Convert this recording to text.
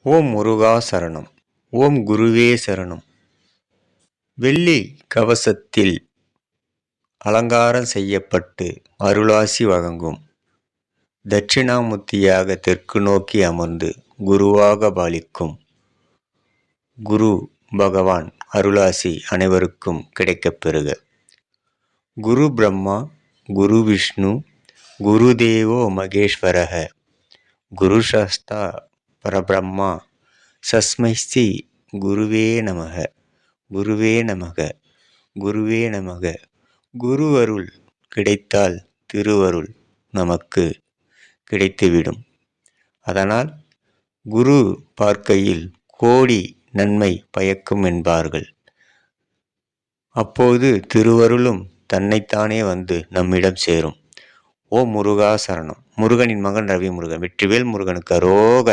ஓம் முருகா சரணம். ஓம் குருவே சரணம். வெள்ளி கவசத்தில் அலங்காரம் செய்யப்பட்டு அருளாசி வழங்கும் தட்சிணாமூர்த்தியாக தெற்கு நோக்கி அமர்ந்து குருவாக பாலிக்கும் குரு பகவான் அருளாசி அனைவருக்கும் கிடைக்கப் பெறுக. குரு பிரம்மா குரு விஷ்ணு குரு தேவோ மகேஸ்வரக குரு சாஸ்தா பரபிரம்மா தஸ்மை ஸ்ரீ குருவே நமக குருவே நமக குருவே நமக. குரு அருள் கிடைத்தால் திருவருள் நமக்கு கிடைத்துவிடும். அதனால் குரு பார்க்கையில் கோடி நன்மை பயக்கும் என்பார்கள். அப்போது திருவருளும் தன்னைத்தானே வந்து நம்மிடம் சேரும். ஓம் முருகா சரணம். முருகனின் மகன் ரவி முருகன். வெற்றிவேல் முருகனுக்கு அரோகர்.